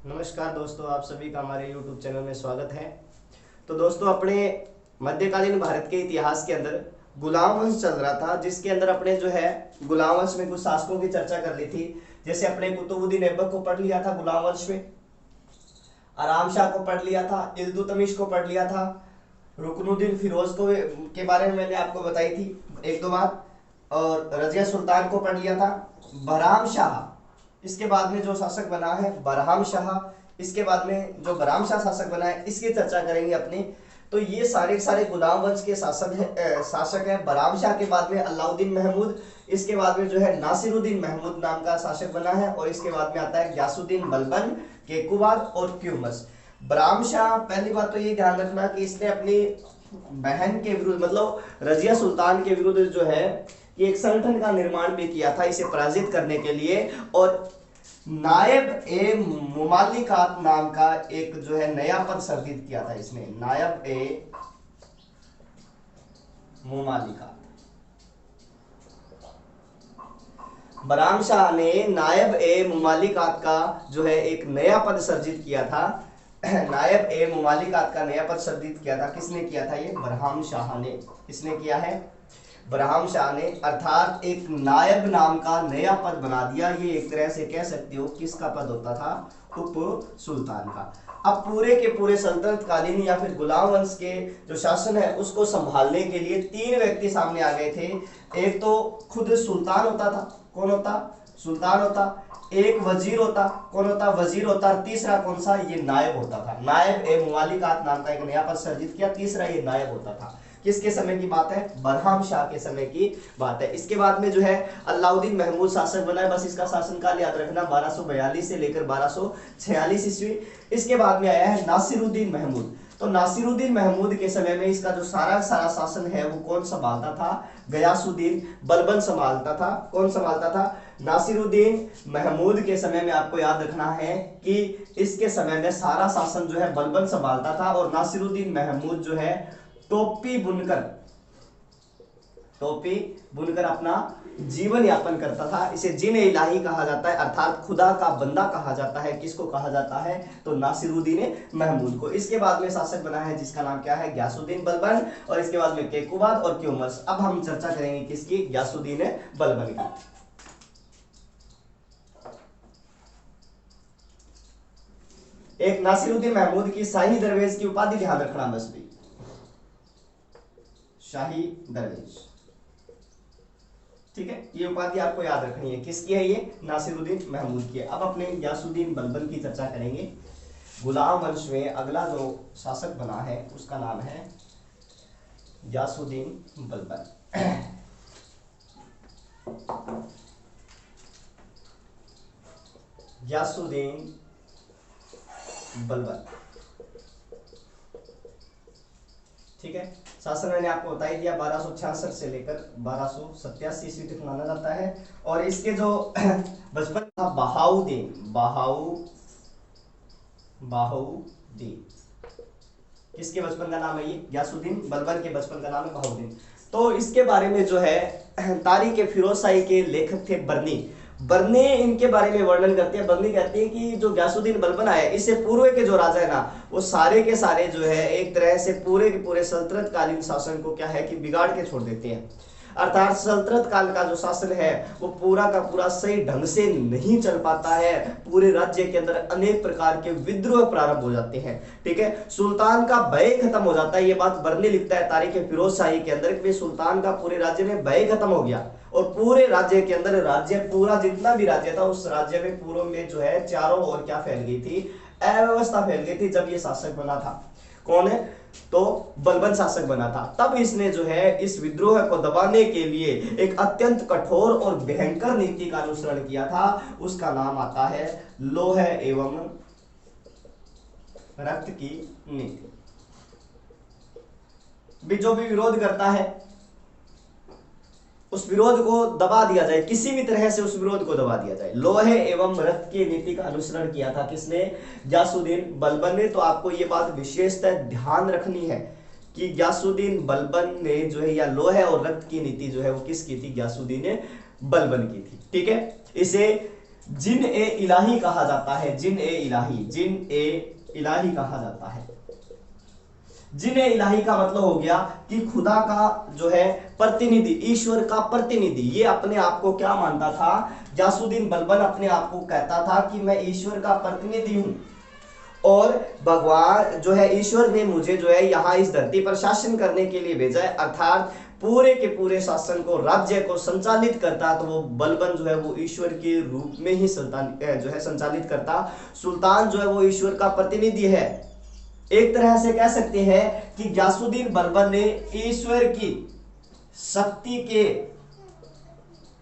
नमस्कार दोस्तों, आप सभी का हमारे YouTube चैनल में स्वागत है। तो दोस्तों, अपने मध्यकालीन भारत के इतिहास के अंदर गुलाम वंश चल रहा था, जिसके अंदर अपने जो है गुलाम वंश में कुछ शासकों की चर्चा कर ली थी। जैसे अपने कुतुबुद्दीन ऐबक को पढ़ लिया था गुलाम वंश में, आराम शाह को पढ़ लिया था, इल्तुतमिश को पढ़ लिया था, रुकनुद्दीन फिरोज को के बारे में मैंने आपको बताई थी एक दो बार, और रजिया सुल्तान को पढ़ लिया था। बहराम शाह इसके बाद में जो शासक बना है बरहाम शाह, इसके बाद में जो बरहाम शाह शासक बना है इसकी चर्चा करेंगे अपनी। तो ये सारे सारे गुलाम वंश के शासक है। बरहाम शाह के बाद में अलाउद्दीन महमूद, इसके बाद में जो है नासिरुद्दीन महमूद नाम का शासक बना है, और इसके बाद में आता है ग्यासुद्दीन बलबन, केकुबाद और क्यूमस। बरहाम शाह, पहली बात तो ये ध्यान रखना कि इसने अपनी बहन के विरुद्ध मतलब रजिया सुल्तान के विरुद्ध जो है ये एक संगठन का निर्माण भी किया था इसे पराजित करने के लिए, और नायब ए मुमालिकात नाम का एक जो है नया पद सर्जित किया था इसने। नायब ए मुमालिकात, बरहाम शाह ने नायब ए मुमालिकात का जो है एक नया पद सर्जित किया था। नायब ए मुमालिकात का नया पद सर्जित किया था। किसने किया था? ये बरहाम शाह ने। किसने किया है? बरहाम शाह ने, अर्थात एक नायब नाम का नया पद बना दिया। ये एक तरह से कह सकते हो किसका पद होता था? उप सुल्तान का। अब पूरे के पूरे सल्तनत कालीन या फिर गुलाम वंश के जो शासन है उसको संभालने के लिए तीन व्यक्ति सामने आ गए थे। एक तो खुद सुल्तान होता था। कौन होता? सुल्तान होता। एक वजीर होता। कौन होता? वजीर होता। तीसरा कौन सा? ये नायब होता था। नायब ए मुमालिकात नाम का एक नया पद सर्जित किया। तीसरा ये नायब होता था। किसके समय की बात है? बरहाम शाह के समय की बात है। इसके बाद में जो है अलाउद्दीन महमूद शासक बना है। बस इसका शासनकाल याद रखना, 1242 से लेकर 1246 ईस्वी। इसके बाद में आया है नासिरुद्दीन महमूद। तो नासिरुद्दीन महमूद के समय में इसका जो सारा शासन है वो कौन संभालता था? गयासुद्दीन बलबन संभालता था। कौन संभालता था? नासिरुद्दीन महमूद के समय में आपको याद रखना है कि इसके समय में सारा शासन जो है बलबन संभालता था, और नासिरुद्दीन महमूद जो है टोपी बुनकर अपना जीवन यापन करता था। इसे जिन इलाही कहा जाता है, अर्थात खुदा का बंदा कहा जाता है। किसको कहा जाता है? तो नासिरुद्दीन महमूद को। इसके बाद में शासक बना है जिसका नाम क्या है? ग्यासुद्दीन बलबन, और इसके बाद में केकुबाद और क्यूमस। अब हम चर्चा करेंगे किसकी? ग्यासुद्दीन बलबन की। एक नासिरुद्दीन महमूद की शाही दरवेश की उपाधि ध्यान रखना बस भी, शाही दरवेश। ठीक है, ये उपाधि आपको याद रखनी है। किसकी है ये? नासिरुद्दीन महमूद की है। अब अपने ग्यासुद्दीन बलबन की चर्चा करेंगे। गुलाम वंश में अगला जो शासक बना है उसका नाम है ग्यासुद्दीन बलबन। ग्यासुद्दीन बलबन, ठीक है। शासन मैंने आपको बता ही दिया, 1266 से लेकर 1287 ईस्वी तक माना जाता है। और इसके जो बचपन था बहाउद्दीन, किसके बचपन का नाम है ये? ग्यासुद्दीन बलबन के बचपन का नाम है बहाउद्दीन। तो इसके बारे में जो है तारीख फिरोजशाही के लेखक थे बर्नी इनके बारे में वर्णन करते हैं। बर्नी कहते हैं कि जो ग्यासुद्दीन बलबन आया, इससे पूर्व के जो राजा है ना, वो सारे के सारे जो है एक तरह से पूरे के पूरे सल्तनत कालीन शासन को क्या है कि बिगाड़ के छोड़ देते हैं। अर्थात सल्तनत काल का जो शासन है वो पूरा का पूरा सही ढंग से नहीं चल पाता है। पूरे राज्य के अंदर अनेक प्रकार के विद्रोह प्रारंभ हो जाते हैं। ठीक है, सुल्तान का भय खत्म हो जाता है। ये बात बर्नी लिखता है तारीख फिरोजशाही के अंदर कि सुल्तान का पूरे राज्य में भय खत्म हो गया, और पूरे राज्य के अंदर राज्य पूरा जितना भी राज्य था उस राज्य में पूर्व में जो है चारों ओर क्या फैल गई थी? अव्यवस्था फैल गई थी। जब ये शासक बना था, कौन है? तो बलबन शासक बना था। तब इसने जो है इस विद्रोह को दबाने के लिए एक अत्यंत कठोर और भयंकर नीति का अनुसरण किया था। उसका नाम आता है लौह एवं रक्त की नीति। जो भी विरोध करता है उस विरोध को दबा दिया जाए, किसी भी तरह से उस विरोध को दबा दिया जाए। लोहे एवं रक्त की नीति का अनुसरण किया था किसने? ग्यासुद्दीन बलबन ने। तो आपको ये बात विशेषतः ध्यान रखनी है कि ग्यासुद्दीन बलबन ने जो है या लोहे और रक्त की नीति जो है वो किसकी थी? ग्यासुद्दीन बलबन की थी। ठीक है, इसे जिन ए इलाही कहा जाता है, जिन ए इलाही, जिन ए इलाही कहा जाता है। जिन ए इलाही का मतलब हो गया कि खुदा का जो है प्रतिनिधि, ईश्वर का प्रतिनिधि। ये अपने आप को क्या मानता था? गयासुद्दीन बलबन अपने आप को कहता था कि मैं ईश्वर का प्रतिनिधि हूं और भगवान जो है, ईश्वर ने मुझे जो है यहाँ इस धरती पर शासन करने के लिए भेजा है, अर्थात पूरे के पूरे शासन को, राज्य को संचालित करता। तो वो बलबन जो है वो ईश्वर के रूप में ही जो है संचालित करता। सुल्तान जो है वो ईश्वर का प्रतिनिधि है। एक तरह से कह सकते हैं कि गयासुद्दीन बलबन ने ईश्वर की शक्ति के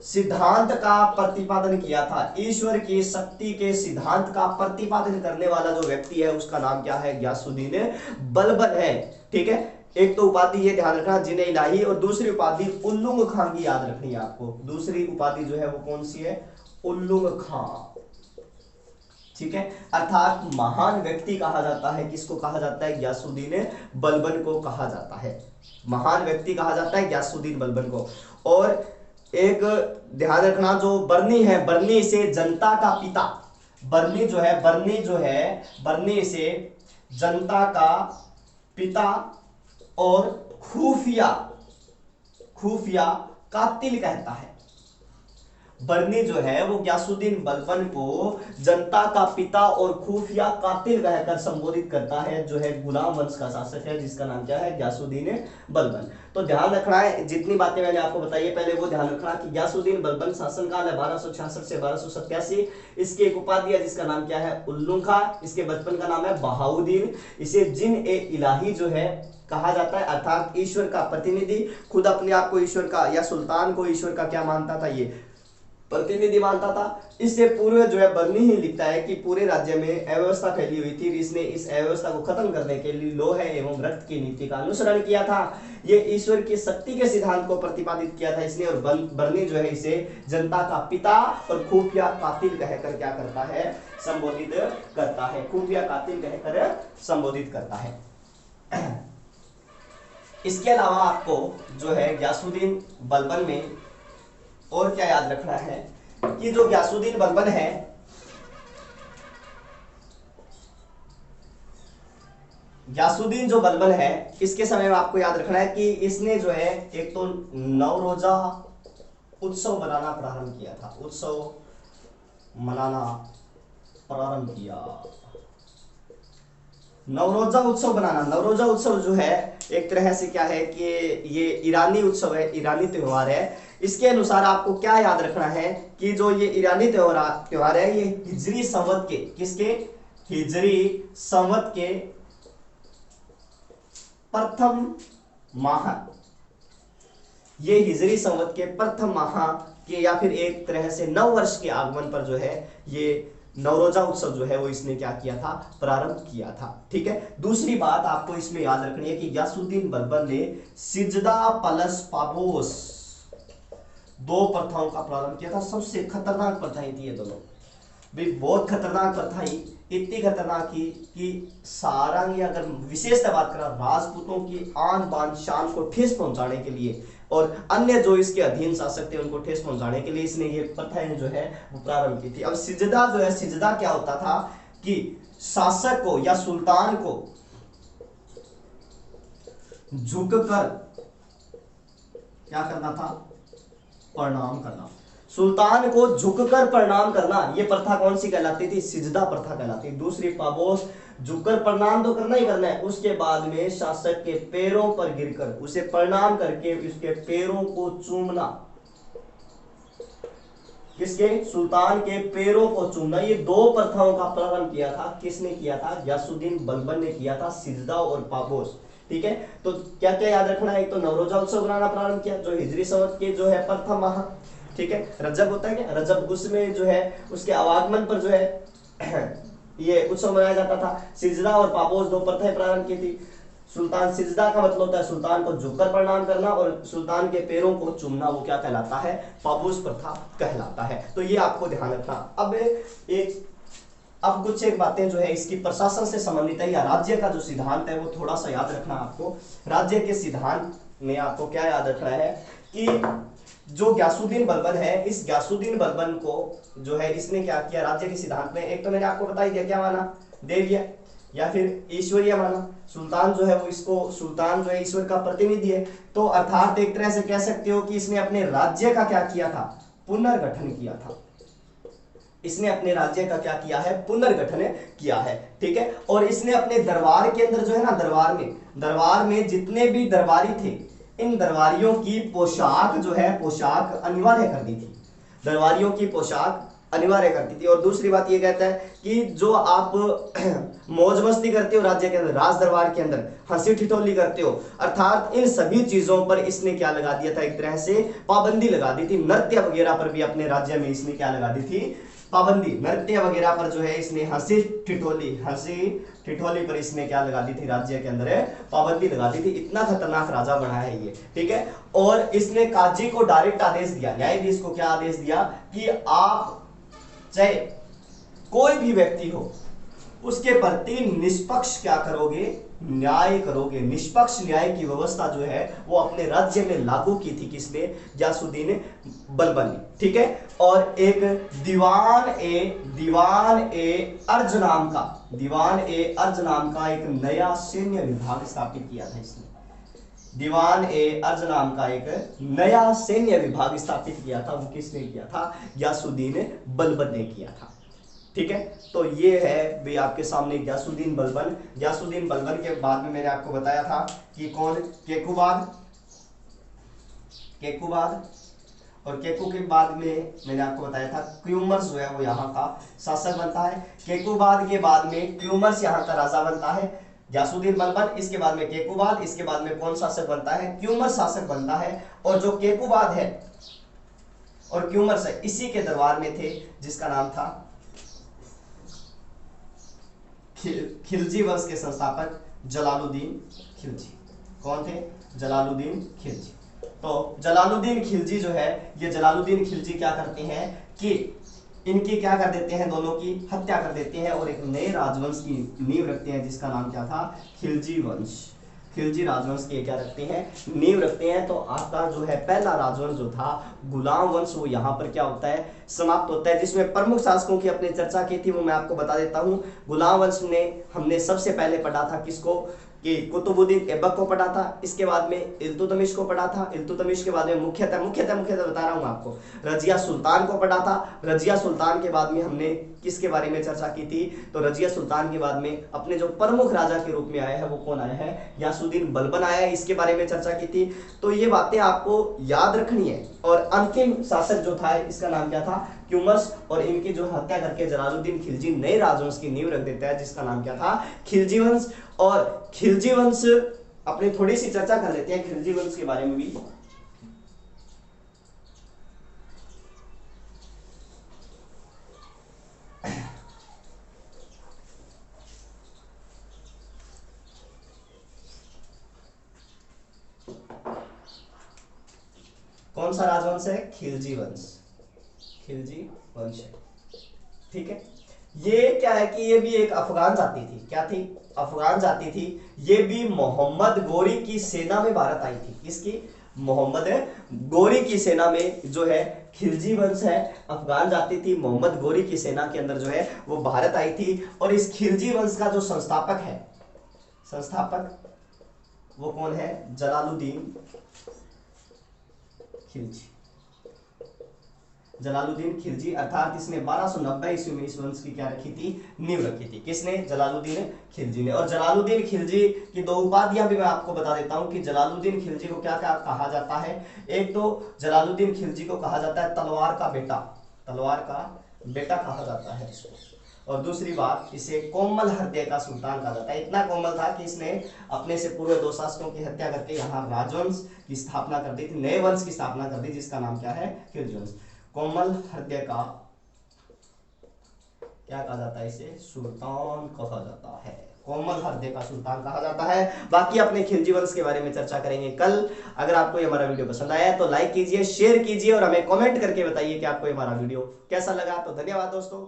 सिद्धांत का प्रतिपादन किया था। ईश्वर की शक्ति के सिद्धांत का प्रतिपादन करने वाला जो व्यक्ति है उसका नाम क्या है? गयासुद्दीन बलबन है। ठीक है, एक तो उपाधि ये ध्यान रखना जिन ए इलाही, और दूसरी उपाधि उल्लुंग खां की याद रखनी है आपको। दूसरी उपाधि जो है वो कौन सी है? उल्लुंग खां। ठीक है, अर्थात महान व्यक्ति कहा जाता है। किसको कहा जाता है? गयासुद्दीन बलबन को कहा जाता है। महान व्यक्ति कहा जाता है गयासुद्दीन बलबन को। और एक ध्यान रखना, जो बर्नी है, बर्नी से जनता का पिता, बर्नी जो है, बर्नी से जनता का पिता और खुफिया कातिल कहता है। बर्नी जो है वो गयासुद्दीन बलबन को जनता का पिता और खुफिया कातिल कहकर संबोधित करता है, जो है गुलाम वंश का शासक है, जिसका नाम क्या है? गयासुद्दीन बलबन। तो ध्यान रखना है, जितनी बातें मैंने आपको बताई है पहले वो ध्यान रखना कि गयासुद्दीन बलबन शासनकाल है 1266 से 1287। इसकी एक उपाधि है जिसका नाम क्या है? उल्लुंग खां। इसके बचपन का नाम है बहाउद्दीन। इसे जिन ए इलाही जो है कहा जाता है, अर्थात ईश्वर का प्रतिनिधि। खुद अपने आप को ईश्वर का, या सुल्तान को ईश्वर का क्या मानता था? ये प्रतिनिधि मानता था। इससे पूर्व जो है बर्नी ही लिखता है कि पूरे राज्य में अव्यवस्था फैली हुई थी। इसने इस अव्यवस्था को खत्म करने के लिए लोहे एवं रक्त की नीति का अनुसरण किया था। ये ईश्वर की शक्ति के सिद्धांत को प्रतिपादित किया था इसने। और बर्नी जो है इसे जनता का पिता और खुफिया कातिल कहकर क्या करता है? संबोधित करता है। खुफिया कातिल कहकर संबोधित करता है। इसके अलावा आपको जो है गयासुद्दीन बलबन में और क्या याद रखना है कि जो गयासुद्दीन बलबन है, गयासुद्दीन जो बलबन है, इसके समय में आपको याद रखना है कि इसने जो है एक तो नवरोजा उत्सव मनाना प्रारंभ किया था। उत्सव मनाना प्रारंभ किया। नवरोजा उत्सव बनाना, नवरोजा उत्सव जो है एक तरह से क्या है कि ये ईरानी उत्सव है, ईरानी त्योहार है। इसके अनुसार आपको क्या याद रखना है कि जो ये ईरानी त्योहार है ये हिजरी संवत के, किसके? हिजरी संवत के प्रथम माह, ये हिजरी संवत के प्रथम माह के या फिर एक तरह से नव वर्ष के आगमन पर जो है ये नवरोजा उत्सव जो है वो इसने क्या किया था? प्रारंभ किया था। ठीक है, दूसरी बात आपको इसमें याद रखनी है कि गयासुद्दीन बलबन ने सिजदा प्लस पाबोस दो प्रथाओं का प्रारंभ किया था। सबसे खतरनाक प्रथाएं थी ये दोनों, भी बहुत खतरनाक प्रथा ही, इतनी खतरनाक की कि सारंग, अगर विशेषतः बात करा, राजपूतों की आन बान शान को ठेस पहुंचाने के लिए और अन्य जो इसके अधीन शासक थे उनको ठेस पहुंचाने के लिए इसने ये प्रथाएं जो है वो प्रारंभ की थी। अब सिजदा जो है, सिजदा क्या होता था कि शासक को या सुल्तान को झुककर क्या करना था? प्रणाम करना। सुल्तान को झुककर प्रणाम करना, ये प्रथा कौन सी कहलाती थी? सिजदा प्रथा कहलाती। दूसरी पाबोस, झुककर प्रणाम तो करना ही करना है, उसके बाद में शासक के पैरों पर गिरकर उसे प्रणाम करके उसके पैरों को चूमना। किसके? सुल्तान के पैरों को चूमना। ये दो प्रथाओं का प्रारंभ किया था। किसने किया था? गयासुद्दीन बलबन ने किया था, सिजदा और पाबोस। ठीक है, तो क्या क्या याद रखना है? एक तो नवरोजा उत्सव बनाना प्रारंभ किया जो हिजरी संवत के जो है प्रथम माह। ठीक है, रजब होता है क्या? रजब, उसमें जो है उसके आवागमन पर जो है ये उत्सव मनाया जाता था। सिजदा और पाबोस दो प्रथाएं प्रारंभ की थी। सुल्तान, सिजदा का मतलब होता है सुल्तान को झुककर प्रणाम करना और सुल्तान के पैरों को चूमना, वो क्या कहलाता है? पाबोस प्रथा कहलाता है। तो ये आपको ध्यान रखना। अब कुछ एक बातें जो है इसकी प्रशासन से संबंधित है, या राज्य का जो सिद्धांत है वो थोड़ा सा याद रखना आपको। राज्य के सिद्धांत में आपको क्या याद रखना है कि जो गयासुद्दीन बलबन है, इस गयासुद्दीन बलबन को जो है इसने क्या किया, राज्य के सिद्धांत में एक तो मैंने आपको बता ही दिया, क्या माना, देविया या फिर ईश्वरीय माना। सुल्तान जो है वो इसको, सुल्तान जो है ईश्वर का प्रतिनिधि है, तो अर्थात एक तरह से कह सकते हो कि इसने अपने राज्य का क्या किया था, पुनर्गठन किया था। इसने अपने राज्य का क्या किया है, पुनर्गठन किया है, ठीक है। और इसने अपने दरबार के अंदर जो है ना, दरबार में जितने भी दरबारी थे, इन दरबारियों की पोशाक जो है, पोशाक अनिवार्य कर दी थी, दरबारियों की पोशाक अनिवार्य करती थी। और दूसरी बात ये कहता है कि जो आप मौज मस्ती करते हो राज्य के अंदर, राज दरबार के अंदर हंसी ठिठोली करते हो, अर्थात इन सभी चीजों पर इसने क्या लगा दिया था, एक तरह से पाबंदी लगा दी थी। नृत्य वगैरह पर भी अपने राज्य में इसने क्या लगा दी थी, पाबंदी। नृत्य वगैरह पर जो है इसने हंसी ठिठोली पर इसने क्या लगा दी थी, राज्य के अंदर पाबंदी लगा दी थी। इतना खतरनाक राजा बना है ये, ठीक है। और इसने काजी को डायरेक्ट आदेश दिया, न्यायाधीश को क्या आदेश दिया कि आप चाहे कोई भी व्यक्ति हो, उसके प्रति निष्पक्ष क्या करोगे, न्याय करोगे। निष्पक्ष न्याय की व्यवस्था जो है वो अपने राज्य में लागू की थी, किसने, गयासुद्दीन बलबन ने, ठीक है। और एक दीवान ए अर्ज नाम का एक नया सैन्य विभाग स्थापित किया था इसने। दीवान ए अर्ज नाम का एक नया सैन्य विभाग स्थापित किया था, वो किसने किया था, गयासुद्दीन बलबन ने किया था, ठीक है। तो ये है भी आपके सामने गयासुद्दीन बलबन। गयासुद्दीन बलबन के बाद में मैंने आपको बताया था कि कौन, केकुबाद, और केकू के बाद में मैंने आपको बताया था क्यूमर्स जो है वो यहाँ का शासक बनता है। केकुबाद के बाद में क्यूमर्स यहाँ का राजा बनता है, गयासुद्दीन बलबन, इसके बाद में केकुबाद, इसके बाद में कौन शासक बनता है, क्यूमर्स शासक बनता है। और जो केकुबाद है और क्यूमर्स है, इसी के दरबार में थे जिसका नाम था खिलजी वंश के संस्थापक जलालुद्दीन खिलजी। कौन थे, जलालुद्दीन खिलजी। तो जलालुद्दीन खिलजी जो है, ये जलालुद्दीन खिलजी क्या करते हैं कि इनकी क्या कर देते हैं, दोनों की हत्या कर देते हैं और एक नए राजवंश की नींव रखते हैं जिसका नाम क्या था, खिलजी वंश। खिलजी राजवंश की क्या रखते हैं, नींव रखते हैं। तो आपका जो है पहला राजवंश जो था गुलाम वंश, वो यहाँ पर क्या होता है, समाप्त होता है। जिसमें प्रमुख शासकों की अपने चर्चा की थी, वो मैं आपको बता देता हूँ। गुलाम वंश ने हमने सबसे पहले पढ़ा था किसको, कि कुतुबुद्दीन ऐबक को पढ़ा था, इसके बाद में इल्तुतमिश को पढ़ा था, इल्तुतमिश के बाद में मुख्यतः बता रहा हूँ आपको, रजिया सुल्तान को पढ़ा था। रजिया सुल्तान के बाद में हमने किसके बारे में चर्चा की थी, तो रजिया सुल्तान के बाद में अपने जो प्रमुख राजा के रूप में आया है वो कौन आया है, गयासुद्दीन बलबन आया है, इसके बारे में चर्चा की थी। तो ये बातें आपको याद रखनी है। और अंतिम शासक जो था इसका नाम क्या था, क्यूमर्स, और इनकी जो हत्या करके जलालुद्दीन खिलजी नए राजवंश की नींव रख देता है जिसका नाम क्या था, खिलजी वंश। और खिलजी वंश अपनी थोड़ी सी चर्चा कर लेते हैं खिलजी वंश के बारे में भी। कौन सा राजवंश है, खिलजी वंश, खिलजी वंश है, ठीक है। ये क्या है कि ये भी एक अफगान जाति थी, क्या थी, अफगान जाति थी। ये भी मोहम्मद गोरी की सेना में भारत आई थी, किसकी, मोहम्मद गोरी की सेना में जो है खिलजी वंश है, अफगान जाति थी, मोहम्मद गोरी की सेना के अंदर जो है वो भारत आई थी। और इस खिलजी वंश का जो संस्थापक है, वो कौन है, जलालुद्दीन खिलजी। जलालुद्दीन खिलजी, अर्थात इसने 1290 ईस्वी में इस वंश की क्या रखी थी, नींव रखी थी, किसने, जलालुद्दीन खिलजी ने। और जलालुद्दीन खिलजी की दो उपाधियां भी मैं आपको बता देता हूं कि जलालुद्दीन खिलजी को क्या क्या कहा जाता है। एक तो जलालुद्दीन खिलजी को कहा जाता है तलवार का बेटा कहा जाता है इसको। और दूसरी बात, इसे कोमल हृदय का सुल्तान कहा जाता है। इतना कोमल था कि इसने अपने से पूर्व दो शासकों की हत्या करके यहाँ राजवंश की स्थापना कर दी थी, नए वंश की स्थापना कर दी जिसका नाम क्या है, खिलजी वंश। कोमल हृदय का क्या कहा जाता है, इसे सुल्तान कहा जाता है, कोमल हृदय का सुल्तान कहा जाता है। बाकी अपने खिलजी वंश के बारे में चर्चा करेंगे कल। अगर आपको ये हमारा वीडियो पसंद आया तो लाइक कीजिए, शेयर कीजिए और हमें कमेंट करके बताइए कि आपको ये हमारा वीडियो कैसा लगा। तो धन्यवाद दोस्तों।